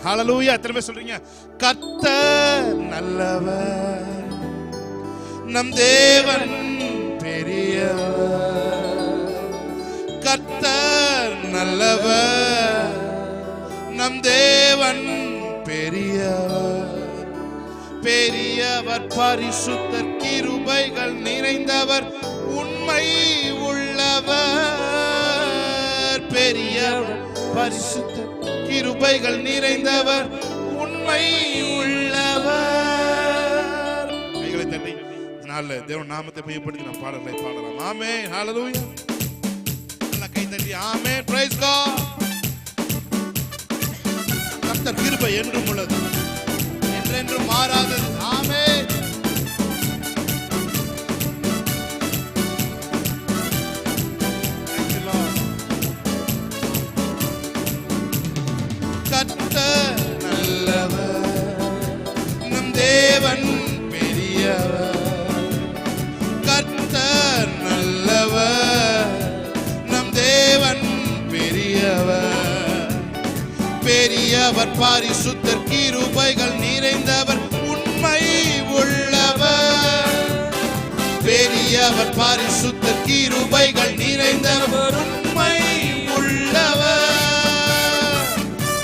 ஹல்லேலூயா. எத்தனை பேர் சொல்றீங்க? கர்த்தர் நல்லவர், நம் தேவன் பெரியவர். கர்த்தர் நல்லவர், நம் தேவன் பெரியவர். பெரியவர், பரிசுத்தர், கிருபைகள் நிறைந்தவர், உண்மை உள்ளவர். பெரியவர், பரிசுத்தர், கிருபைகள் நிறைந்தவர், உண்மை உள்ளவர். கைகளை தட்டி நாள தேவன் நாமத்தை மையப்படுத்தி நாம் பாடலை பாடலாம். ஆமென், ஹல்லேலூயா. நல்ல கை தட்டி ஆமென், பிரைஸ் காட். கர்த்தர் கிருபை என்றும் உள்ளது, என்றென்றும் மாறாதது. ஆமென். கர்த்தர் நல்லவர், நம் தேவன் பெரியவர். கர்த்தர் நல்லவர், நம் தேவன் பெரியவர். பெரியவர், பரிசுத்தர், கிருபைகள் நிறைந்தவர், உண்மை உள்ளவர். பெரியவர், பரிசுத்தர், கிருபைகள் நிறைந்தவர், உண்மை உள்ளவர்.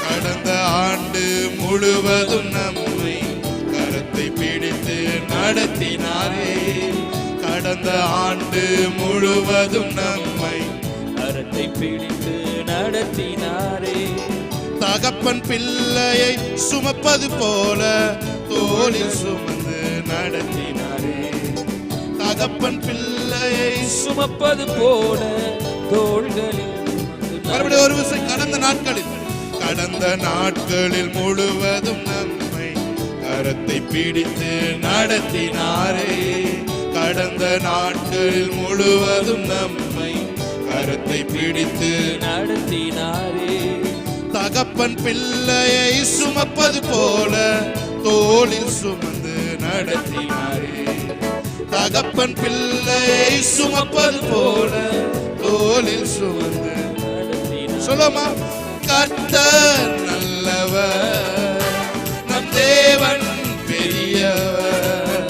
கடந்த ஆண்டு முழுவதும் நம்மை கரத்தை பிடித்து நடத்தினாரே. கடந்த ஆண்டு முழுவதும் நம்மை கரத்தை பிடித்து நடத்தினாரே. தகப்பன் பிள்ளையை சுமப்பது போல தோளில் சுமந்து நடத்தினாரே. தகப்பன் பிள்ளையை சுமப்பது போல தோள்களில். மறுபடியும் ஒரு விஷயம், கடந்த நாட்களில் முழுவதும் நம்மை கரத்தை பிடித்து நடத்தினாரே. கடந்த நாட்களில் முழுவதும் நம்மை கரத்தை பிடித்து நடத்தினாரே. தகப்பன் பிள்ளையை சுமப்பது போல தோளில் சுமந்து நடத்தினாரே. தகப்பன் பிள்ளையை சுமப்பது போல தோளில் சுமந்து சொல்லுமா. கர்த்தர் நல்லவர், நம் தேவன் பெரியவர்.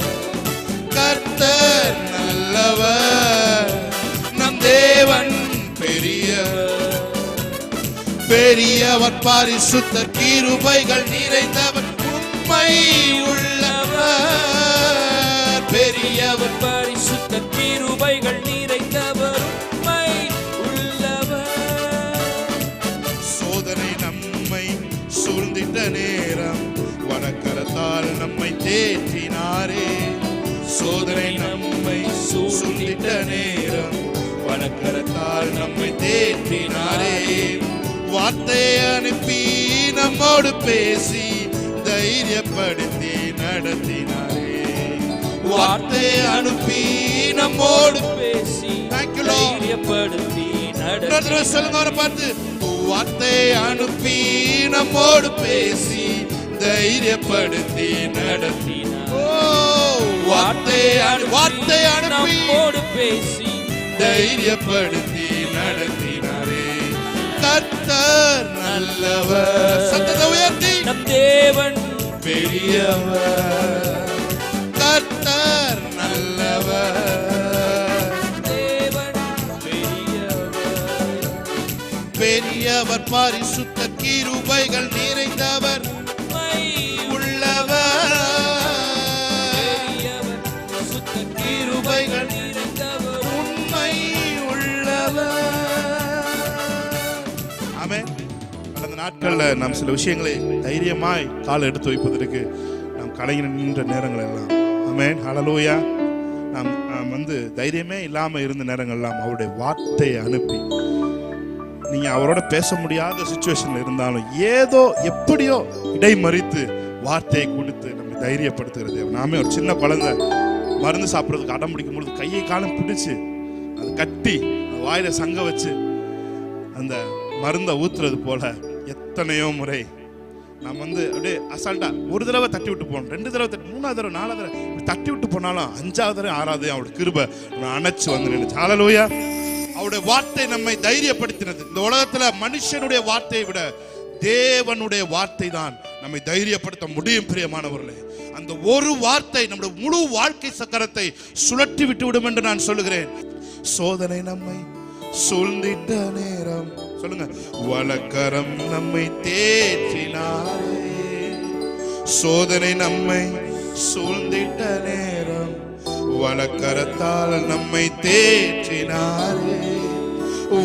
கர்த்தர் நல்லவர், நம் தேவன் பெரியவர். பெரியவர், பரிசுத்தர், கிருபைகள் நிறைந்தவர், உண்மை உள்ளவர். பெரியவர், பரிசுத்தர், கிருபைகள் நிறைந்தவர், உண்மை உள்ளவர். சோதனை நம்மை சூழ்ந்திட்ட நேரம் வடக்கரத்தால் நம்மை தேற்றினாரே. சோதனை நம்மை சூழ்ந்திட்ட நேரம் வடக்கரத்தால் நம்மை தேற்றினாரே. வார்த்தையை அனுப்பி நம்மோடு பேசி தைரியப்படுத்தி நடத்தினாரே. வார்த்தையை அனுப்பி நம்மோடு பேசி தைரியப்படுத்தி நடத்தி சொல்லுங்க பார்த்து. வார்த்தையை அனுப்பி நம்மோடு பேசி தைரியப்படுத்தி நடத்தினார். வார்த்தையை அனுப்பி நம்மோடு பேசி தைரியப்படுத்தி நடத்தினாரே. கர்த்தர் நல்லவர், சத்தத்தை உயர்த்தி நம் தேவன் பெரியவர். கர்த்தர் நல்லவர், தேவன் பெரியவர். பெரியவர், பரிசுத்தர், கிருபைகள் நிறைந்தவர், உண்மை உள்ளவர். பெரியவர், பரிசுத்தர், கிருபைகள் நிறைந்தவர், உண்மை உள்ளவர். ஆமென். கடந்த நாட்கள்ல நாம் சில விஷயங்களை தைரியமாய் கால் எடுத்து வைப்பதற்கு நாம் கலைஞர் நின்ற நேரங்கள் எல்லாம், ஆமென், ஹல்லேலூயா, நாம் தைரியமே இல்லாம இருந்த நேரங்கள்லாம் அவருடைய வார்த்தையை அனுப்பி, நீங்க அவரோட பேச முடியாத சிச்சுவேஷன்ல இருந்தாலும் ஏதோ எப்படியோ இடைமறித்து வார்த்தையை கொடுத்து நம்ம தைரியப்படுத்துகிறது. நாமே ஒரு சின்ன குழந்தை மருந்து சாப்பிட்றதுக்கு அடம் பிடிக்கும் பொழுது கையை காலம் பிடிச்சு அது கட்டி வாயில சங்க வச்சு அந்த மருந்தை ஊத்துறது போல எத்தனையோ முறை நாம் அப்படியே அசால்ட்டா ஒரு தடவை தட்டி விட்டு போனோம், 2 தடவை தட்டி, 3ஆவது தடவை, 4ஆவது தடவை தட்டி விட்டு போனாலும் 5ஆவது தடவை 6ஆவது அவருடைய கிருபை அணைச்சு வந்து நினைச்சு. ஹல்லேலூயா. அவருடைய வார்த்தை நம்மை தைரியப்படுத்தினது. இந்த உலகத்துல மனுஷனுடைய வார்த்தையை விட தேவனுடைய வார்த்தை தான் நம்மை தைரியப்படுத்த முடியும். பிரியமானவர்களே, அந்த ஒரு வார்த்தை நம்முடைய முழு வாழ்க்கை சக்கரத்தை சுழற்றி விட்டு விடும் என்று நான் சொல்லுகிறேன். சோதனை நம்மை சூழ்ந்திட்ட நேரம், சொல்லுங்க, வலக்கரம் நம்மை தேற்றினாரே. சோதனை நம்மை சூழ்ந்திட்ட நேரம், வலக்கரத்தால் நம்மை தேற்றினாரே.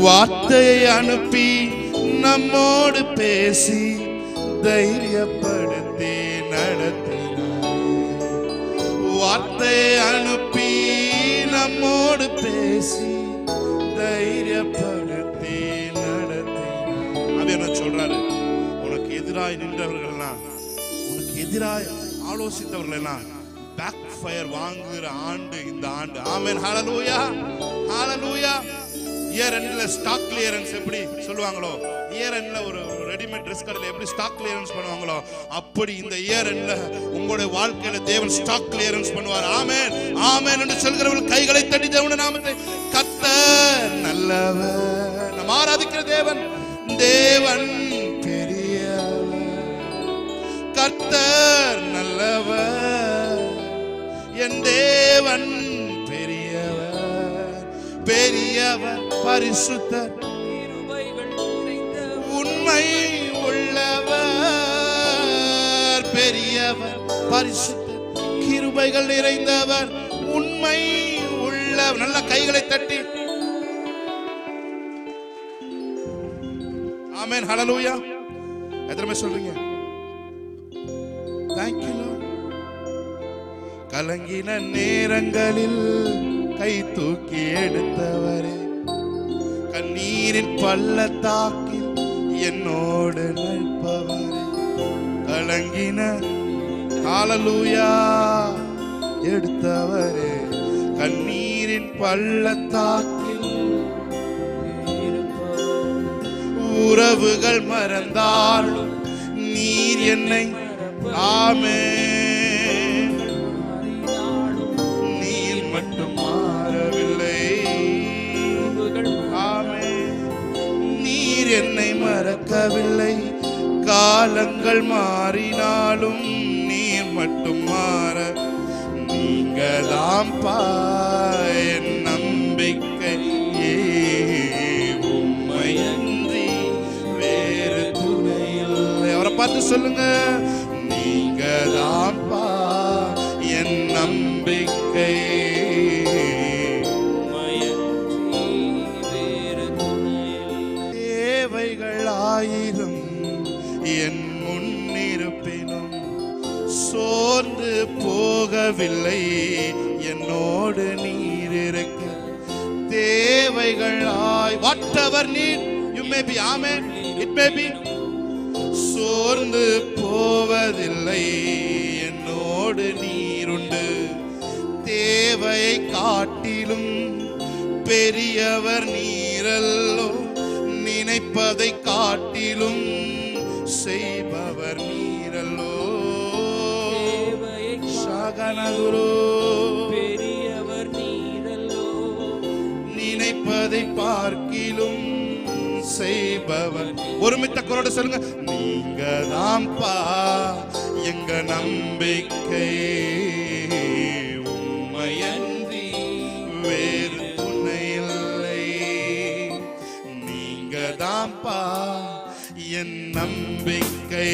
வார்த்தையை அனுப்பி நம்மோடு பேசி தைரியப்படுத்தி நடத்தினாரே. வார்த்தையை அனுப்பி நம்மோடு பேசி தைரியப்படுத்தி நடத்தினார். அவன் என்ன சொல்றாரு? உனக்கு எதிராய் நின்றவர்கள்லாம், உனக்கு எதிராய் ஆலோசித்தவர்களெல்லாம் பேக் ஃபயர் வாங்குகிற ஆண்டு இந்த ஆண்டு. ஆமென், ஹalleluya, ஹalleluya. இயர் எண்ட்ல ஸ்டாக் கிளியரன்ஸ் எப்படி சொல்லுவாங்களோ, இயர் எண்ட்ல ஒரு ரெடிமேட் ட்ரெஸ் கடையில் எப்படி ஸ்டாக் கிளியரன்ஸ் பண்ணுவாங்களோ, அப்படி இந்த இயர் எண்ட்ல உங்களுடைய வாழ்க்கையில தேவன் ஸ்டாக் கிளியரன்ஸ் பண்ணுவார். ஆமென், ஆமென் என்று சொல்கிறவர்கள் கைகளை தட்டி தேவனுடைய நாமத்தை கர்த்தர் நல்லவர். நாம் ஆராதிக்கிற தேவன், தேவன் பெரியவர், கர்த்தர் நல்லவர், என் தேவன் பெரியவர், பெரியவர், பரிசுத்தர், உண்மை உள்ளவர், பெரியவர், பரிசுத்தர், கிருபைகள் நிறைந்தவர், உண்மை உள்ளவர். நல்ல கைகளை தட்டி ஆமென், ஹalleluya. எத்தனை சொல்றீங்க? Thank you Lord. கலங்கின நேரங்களில் கை தூக்கி எடுத்தவரே, கண்ணீரின் பள்ளத்தாக்கில் என்னோடு நிற்பவரே, கலங்கின ஹalleluya எடுத்தவரே, கண்ணீரின் பள்ளத்தாக்கில் உறவுகள் மறந்தாலும் நீர் என்னை, ஆமென், நீர் மட்டும் மாறவில்லை, ஆமென், நீர் என்னை மறக்கவில்லை, காலங்கள் மாறினாலும் நீர் மட்டும் மாற, நீங்க தான் என் நம்பிக்கை, உம்மையன்றி வேறு துணை இல்லை. அவரை பார்த்து சொல்லுங்க, நீங்க தான் என் நம்பிக்கை, தேவைகள் ஆயிரம் என் முன்னிருப்பினும் சோர்ந்து போகவில்லை, என்னோடு நீர் இருக்க. தேவைகள் whatever need you may be, amen, it may be, சோர்ந்து போவதில்லை, என்னோடு நீருண்டு. தேவையை காட்டிலும் பெரியவர் நீரல்லோ, நினைப்பதை காட்டிலும் செய்பவர் நீரல்லோ, சகனகுரு பெரியவர் நீரல்லோ, நினைப்பதை பார்க்கிலும் செய்பவர். ஒருமித்த குரலோடு சொல்லுங்க, நீங்க தான்ப்பா எங்க நம்பிக்கை, உம்மையன்றி வேறு துணை இல்லை, நீங்க தான்ப்பா என் நம்பிக்கை,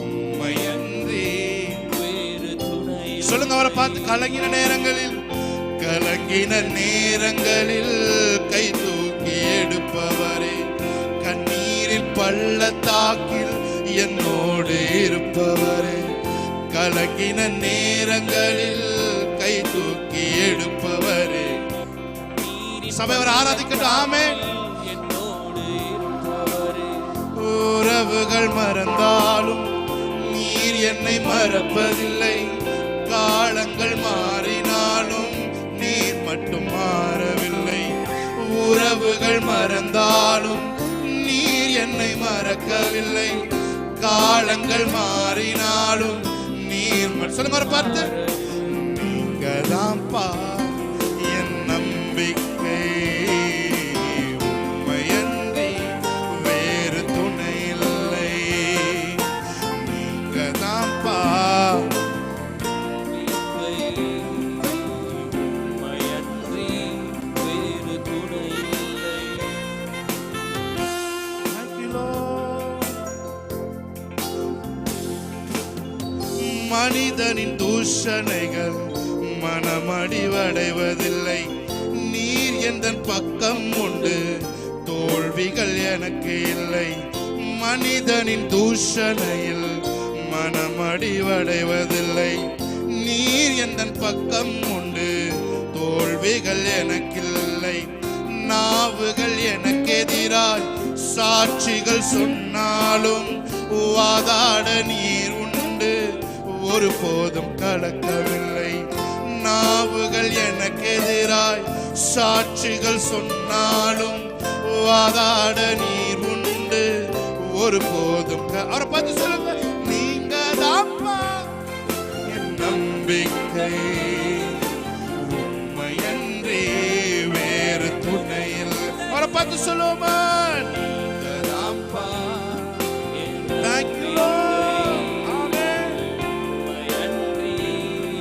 உம்மையன்றி வேறு துணை. சொல்லுங்க அவரை பார்த்து, கலங்கின நேரங்களில், கலங்கின நேரங்களில் கை தூக்கி எடுப்பவரே, கண்ணீரில் பள்ளத்தாக்கில் என்னோடு இருப்பவரே, கலங்கின நேரங்களில் கை தூக்கி எடுப்பவரே. சபை அவர் ஆராதிக்கட்டும். ஆமென். என்னோடு இருப்பவரே, உறவுகள் மறந்தாலும் நீர் என்னை மறப்பதில்லை, காலங்கள் மாறினாலும் நீர் மட்டும் மாறவில்லை, உறவுகள் மறந்தாலும் நீர் என்னை மறக்கவில்லை, காலங்கள் மாறினாலும் நீர் சொல்லுங்க பார்த்து, நீங்க தான்ப்பா என் நம்பிக்கை, உம்மையன்றி வேறு துணை இல்லை, மனிதனின் தூஷணைகள் மனமடிவடைவதில்லை. நீர் எந்தன் பக்கம் உண்டு, தோல்விகள் எனக்கு இல்லை. மனிதனின் தூஷணையில் மனமடிவடைவதில்லை. நீர் எந்தன் பக்கம் உண்டு, தோல்விகள் எனக்கில்லை. நாவுகள் எனக்கு எதிராய் சாட்சிகள் சொன்னாலும் வாதாட நீர் உண்டு, ஒருபோதும் கலக்கவில்லை. நாவுகள் எனக்கு எதிராய் சாட்சிகள் சொன்னாலும் வாதாட நீர் உண்டு, ஒருபோதும் அவரை பார்த்து சொல்லுங்க, நீங்க தான்ப்பா என் நம்பிக்கை, உண்மையன்றி வேறு துணையில். அவரை பார்த்து சொல்லுவோமா, நீங்க தான்ப்பா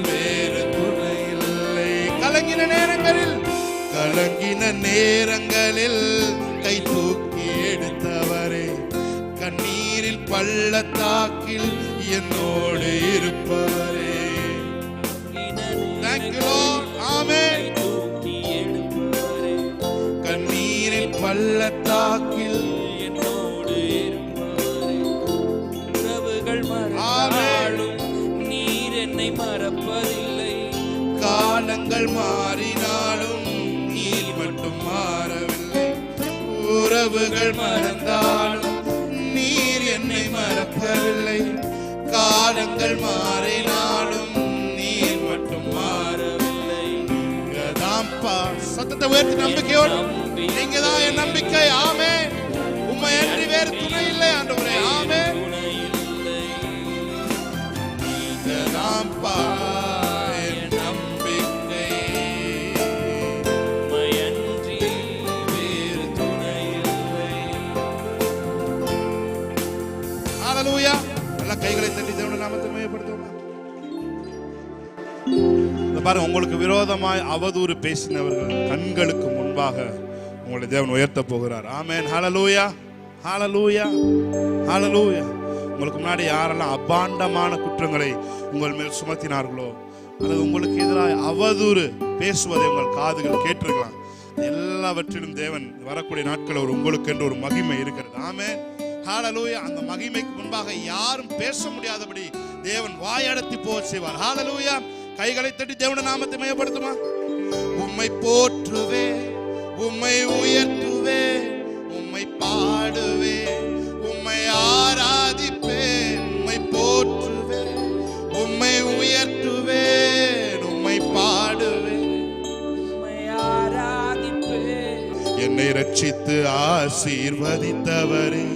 வேறு துணையில்லை. கலங்கின நேரங்களில் கை தூக்கி எடுத்தவரே, கண்ணீரில் பள்ளத்தாக்கில் என்னோடு இருப்பவரே. Thank you Lord. ஆமென். கண்ணீரில் பள்ளத்தாக்கில் என்னோடு இருப்பவரே. உறவுகள் மறந்தாலும் நீர் என்னை மறப்பதில்லை. காலங்கள் மாறினாலும் நீர் மட்டும் மாறவில்லை. உறவுகள் மறந்தாலும் நீர் என்னை மறக்கவில்லை. காலங்கள் மாறினாலும் நீர் மட்டும் மாறவில்லை. நீங்கதான்ப்பா. சத்தத்தை உயர்த்தி நம்பிக்கையோடு, நீங்கதான் என் நம்பிக்கை. ஆமென். உம்மை அன்றி வேறு துணை இல்லை ஆண்டவரே. ஆமென். நீங்கதான்ப்பா என் நம்பிக்கை, உம்மை அன்றி வேறு துணை இல்லை. ஹல்லேலூயா. நல்ல கைகளை தட்டி தேவனுடைய நாமத்தை மகிமைப்படுத்துவோமா. பாருங்க, உங்களுக்கு விரோதமாய் அவதூறு பேசினவர்கள் கண்களுக்கு முன்பாக உங்களை தேவன் உயர்த்த போகிறார். ஆமென். ஹல்லேலூயா, ஹல்லேலூயா, ஹல்லேலூயா. உங்களுக்கு முன்னாடி யாரெல்லாம் அபாண்டமான குற்றங்களை உங்கள் மேல் சுமத்தினார்களோ, அல்லது உங்களுக்கு எதிராக அவதூறு பேசுவதை உங்கள் காதுகள் கேட்டிருக்கலாம், எல்லாவற்றிலும் தேவன் வரக்கூடிய நாட்கள் ஒரு உங்களுக்கு என்று ஒரு மகிமை இருக்கிறது. ஆமென். ஹல்லேலூயா. அந்த மகிமைக்கு முன்பாக யாரும் பேச முடியாதபடி தேவன் வாயடத்தி போக செய்வார். ஹல்லேலூயா. கைகளை தட்டி தேவனுடைய நாமத்தை மகிமைப்படுத்துமா. உம்மை போற்றுவே, உம்மை உயர்த்துவே, உம்மை பாடுவே, உம்மை ஆராதிப்பே. உம்மை போற்றுவே, உம்மை உயர்த்துவே, உம்மை பாடுவே, உம்மை ஆராதிப்பேன். என்னை ரட்சித்து ஆசீர்வதித்தவரே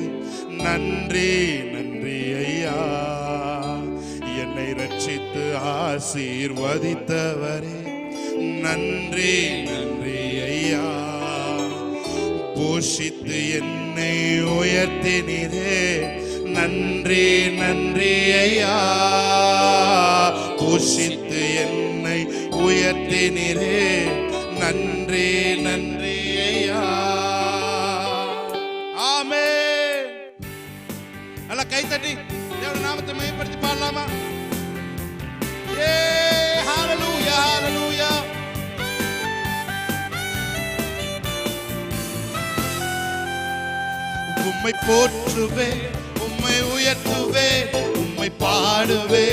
நன்றி, நன்றி ஐயா. என்னை ரட்சித்து ஆசீர்வதித்தவரே நன்றி, நன்றி ஐயா. போஷித்து என்னை உயர்த்தினீரே நன்றி, நன்றி ஐயா. போஷித்து என்னை உயர்த்தினீரே நன்றி, நன்றி ஐயா. ஆமென். நல்ல கை தட்டி தேவனுடைய நாமத்தை மகிமைப்படுத்தி பாடலாமா. ஹல்லேலூயா, ஹல்லேலூயா. உம்மை போற்றுவே, உம்மை உயர்த்துவே, உம்மை பாடுவே,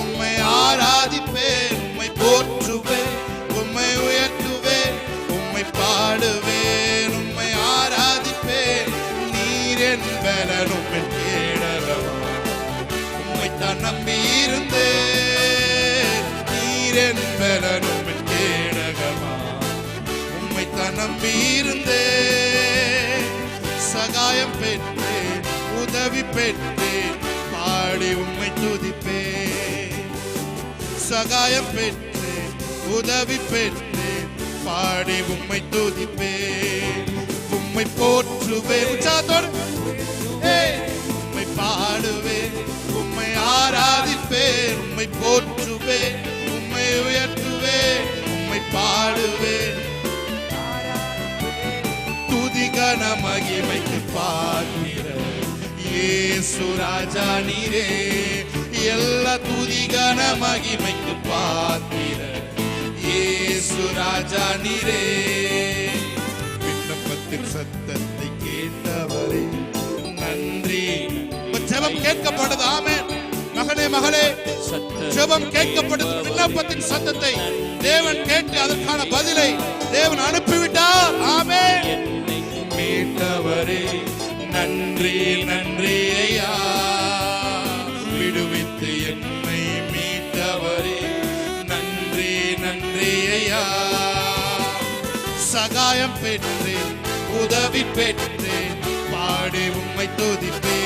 உம்மை ஆராதிப்பே. உம்மை போற்றுவே, உம்மை உயர்த்துவே, உம்மை பாடுவே, உம்மை ஆராதிப்பே. நீர் என் பலன், உம்மை கேடகமா, உம்மைத்தான் நம்பி இருந்தேன். நீர் என் பலன், உம்மை கேடகமா, உம்மைத்தான் நம்பி இருந்தேன். சகாயம் பெற்றேன், உதவி பெற்றேன், பாடி உம்மை துதிப்பேன். சகாயம் பெற்றேன், உதவி பெற்றேன், பாடி உம்மை துதிப்பேன். உம்மை போற்றுவேன், உற்சாகத்தோடு உம்மை பாடுவேன், உம்மை ஆராதிப்பேன். உம்மை போற்றுவேன், உம்மை உயர்த்துவேன், உம்மை பாடுவேன். துதிகன மகிமைக்கு பாத்திர இயேசு ராஜா நீரே, எல்லா துதிகன மகிமைக்கு பாத்திர இயேசு ராஜா நீரே. விண்ணப்பத்தின் சத்தத்தை கேட்டவரே நன்றி. ஜெபம் கேட்கப்படுது. ஆமென். மகனே மகளே, ஜெபம் கேட்கப்படுது. விண்ணப்பத்தின் சத்தத்தை தேவன் கேட்டு அதற்கான பதிலை தேவன் அனுப்பிவிட்டார். ஆமென். மீட்டவரே நன்றி நன்றி ஐயா, விடுவித்து என்னை மீட்டவரே நன்றி நன்றி ஐயா. சகாயம் பெற்றேன், உதவி பெற்றேன், பாடி உம்மை துதிப்பேன்.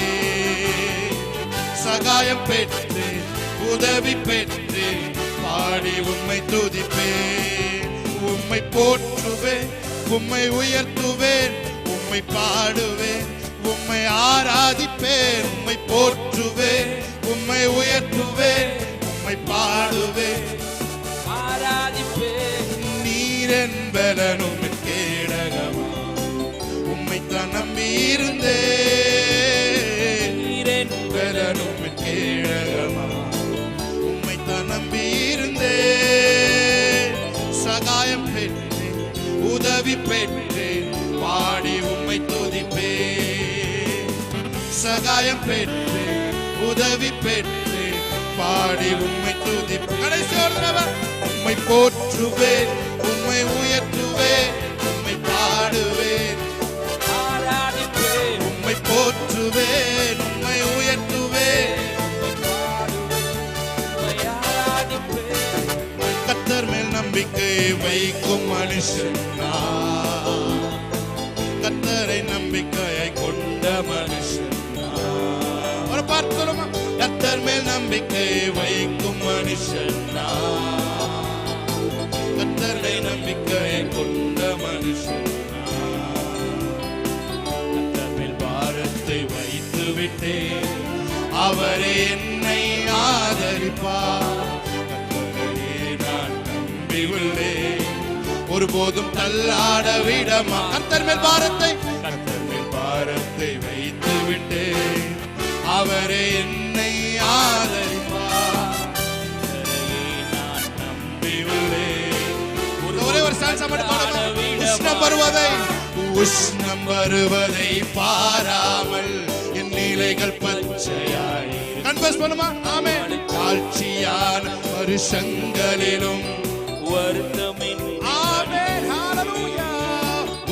சகாயம் பெற்றேன், உதவி பெற்றேன், பாடி உம்மை துதிப்பேன். உம்மை போற்றுவேன், உம்மை உயர்த்துவேன், உம்மை பாடுவேன், உம்மை ஆராதிப்பேன். உம்மை போற்றுவேன், உம்மை உயர்த்துவேன், உம்மை பாடுவேன், ஆராதிப்பேன். நீரென் பலனும் கேடகமா, உம்மை தான் நம்பியிருந்தேன். நீரென் பலனும் கேடகமா, உம்மை தான் நம்பியிருந்தேன். சகாயம் பெற்றேன், உதவி பெற்றேன், பாடி உம்மை துதிப்பேன். சகாயம் பெற்றேன், உதவி பெற்றேன், பாடி உம்மை துதிப்பேன். கடைசி ஒரு தடவை. உம்மை போற்றுவேன், உம்மை உயர்த்துவேன், உம்மை பாடுவேன், ஆராதிப்பேன். உம்மை போற்றுவேன், உம்மை உயர்த்துவேன், உம்மை ஆராதிப்பேன். கர்த்தர் மேல் நம்பிக்கை வைக்கும் மனுஷன் நான். கர்த்தரை நம்பிக்கையை கொண்ட மனுஷன் நான். ஒரு பார்த்து சொல்லுமா. கர்த்தர் மேல் நம்பிக்கை வைக்கும் மனுஷன் நான். கர்த்தரை நம்பிக்கையை கொண்ட மனுஷன் நான். கர்த்தர் மேல் பாரத்தை வைத்து விட்டேன், அவரே என்னை ஆதரிப்பார். கர்த்தரையே நான் நம்பியுள்ளேன், ஒருபோதும் தள்ளாட விடமா. கர்த்தர் மேல் பாரத்தை வைத்து விட்டேன், அவரே என்னை ஆதரிப்பார். கர்த்தரையே நான் நம்பியுள்ளேன். ஒரே ஒரு சான்ஸ் மட்டும் பாடுங்க. உஷ்ணம் வருவதை பாராமல் என் நிலைகள் பச்சையாய் கன்ஃபஸ் பண்ணுமா. ஆமென். தாழ்ச்சியான வருஷங்களிலும் வருத்தமின்றி. ஆமென். ஹalleluya.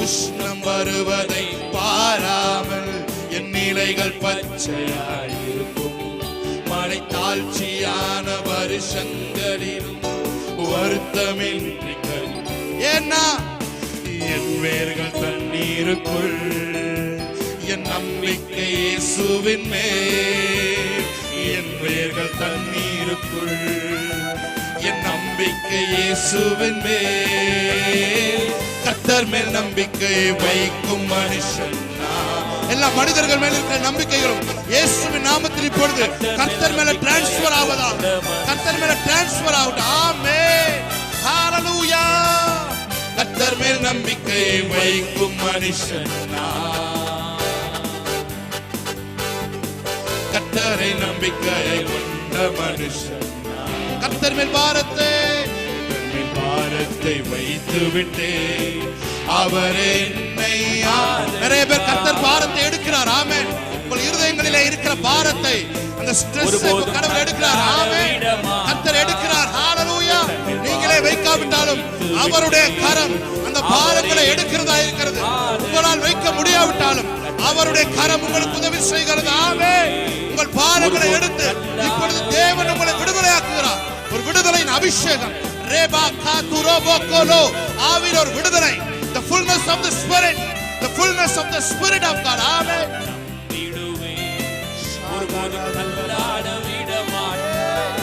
உஷ்ணம் வருவதை பாராமல் என் நிலைகள் பச்சையாய் இருக்கும். மழை தாழ்ச்சியான வருஷங்களிலும் வருத்தமின்றி. ஏன்னா என் வேர்கள் தண்ணீருக்குள், என் நம்பிக்கை இயேசுவின் மேல். என் வேர்கள் தண்ணீருக்குள், என் நம்பிக்கை இயேசுவின் மேல். கர்த்தர் மேல் நம்பிக்கை வைக்கும் மனுஷன் நான். எல்லா மனிதர்கள் மேல் இருக்கிற நம்பிக்கைகளும் இயேசுவின் நாமத்தில் இப்பொழுது கர்த்தர் மேல டிரான்ஸ்பர் ஆவதா. கர்த்தர் மேல டிரான்ஸ்பர் ஆகட்டும். ஆமென். ஹalleluya. கர்த்தர் மேல் நம்பிக்கை வைக்கும் மனுஷன் நான். கர்த்தரை நம்பிக்கையை கொண்ட மனுஷன் நான். கர்த்தர் மேல் பாரத்தை வைத்து விட்டேன், அவரே என்னை. நிறைய பேர் கர்த்தர் பாரத்தை எடுக்கிறார். ஆமென். உங்கள் இருதயங்களிலே இருக்கிற பாரத்தை, அந்த ஸ்ட்ரெஸ் கடவுள் எடுக்கிறார். ஆமென். கர்த்தர் எடுக்கிறார். ஹalleluya. நீங்களே வைக்காவிட்டாலும் அவருடைய கரம் அந்த பாரங்களை எடுக்கிறதா இருக்கிறது. உங்களால் வைக்க முடியாவிட்டாலும் அவருடைய கரம் உங்களுக்கு உதவி செய்கிறது. ஆமென். உங்கள் பாரங்களை எடுத்து இப்பொழுது தேவன் உங்களை விடுதலையாக்குகிறார். ஒரு விடுதலையின் அபிஷேகம். ரேபா காதுரோபோ கோலோ. ஆவியின் ஒரு விடுதலை. The fullness of the spirit, the fullness of the spirit of God. Amen. ஒருபோதும் தள்ளாட விடமாட்டேன்.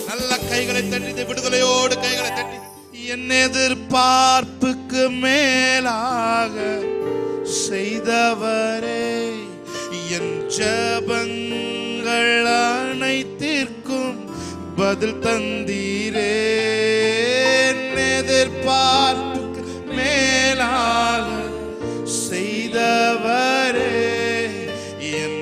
நல்ல கைகளை தட்டி, விடுதலையோடு கைகளை தட்டி. என் எதிர்பார்ப்புக்கு மேலாக செய்தவரே, என் ஜெபங்கள் அனைத்திற்கும் பதில் தந்தீரே. என் எதிர்பார்ப்புக்கு மேலாக செய்தவரே, என்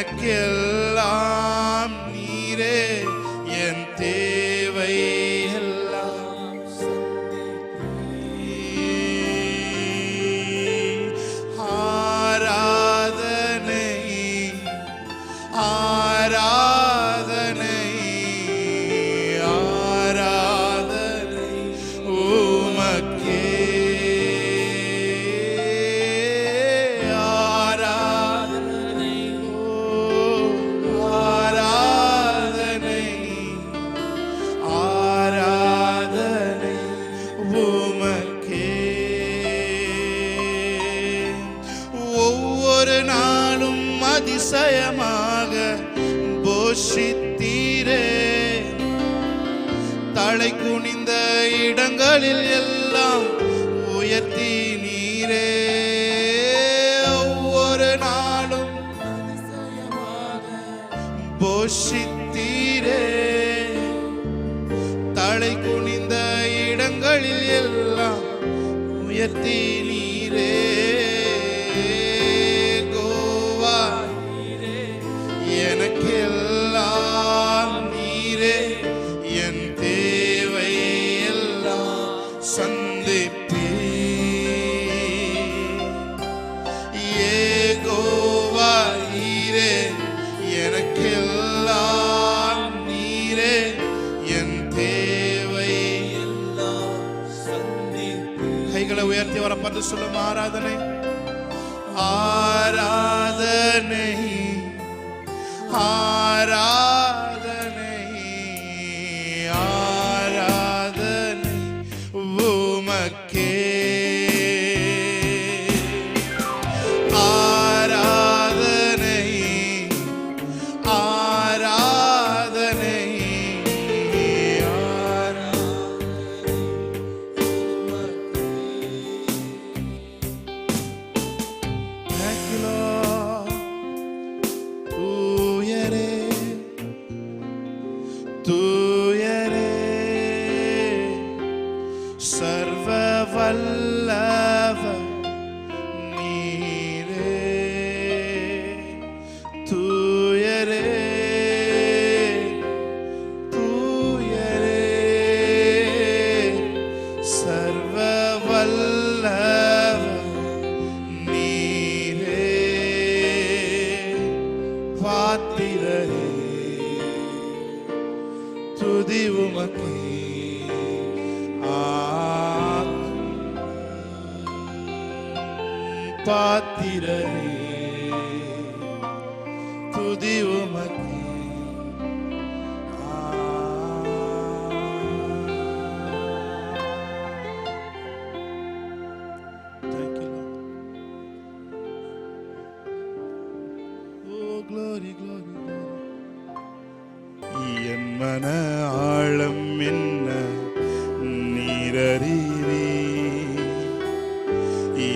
எனக்கெல்லாம் நீரே என் தேவை எல்லாம் ஆராதனை ஆராதனை ஆராதனை உமக்கே ஆராதனை ஆராதனை ஆராதனை உமக்கே ஒவ்வொரு நாளும் அதிசயமாக போஷித்தீரே தலை குனிந்த இடங்களில் எல்லாம் உயர்த்தி நீரே ஒவ்வொரு நாளும் போஷித்தீரே தலை குனிந்த இடங்களில் எல்லாம் உயர்த்தி நீரே கோவா எனக்கெல்லாம் நீரே என் தேவை எல்லாம் சந்திப்பே ஏகோவா நீரே எனக்கெல்லாம் நீரே என் தேவை எல்லாம் சந்திப்பே கைகளை உயர்த்தி வர பார்த்து சொல்லும் ஆராதனை ஆராதனை ஆராதனை ஆராதனை உமக்கே ஆராதனை ஆராதனை தூயரே சர்வ வல்லவர் நீரே தூயரே தூயரே சர்வ வல்லவர் நீரே பாத்திரரே துதி உமக்கே பாத்திரரே துதி உமக்கே Thank you, Lord. Oh, glory, glory, glory. என் மன ஆழம் என்ன நீரறிவே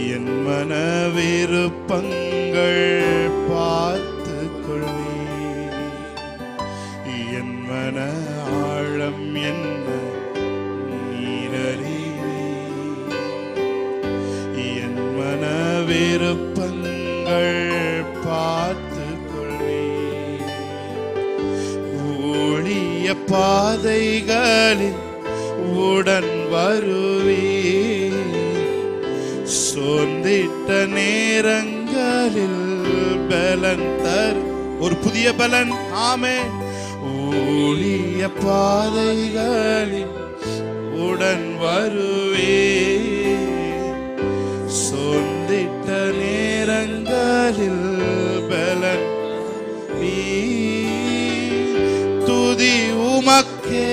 என் மன விருப்பங்கள் பார்த்து கொள்வே என் மன ஆழம் என்ன நீரறிவே என் மன விருப்பங்கள் பார்த்து கொள்வே ஊழிய பாதைகளில் உடன் வருவே சோர்ந்திட்ட நேரங்களில் பலன் தரு ஒரு புதிய பலன் ஆமே ஊழிய பாதைகளில் உடன் வருவே சோர்ந்திட்ட நேரங்களில் பலன் துதி உமக்கே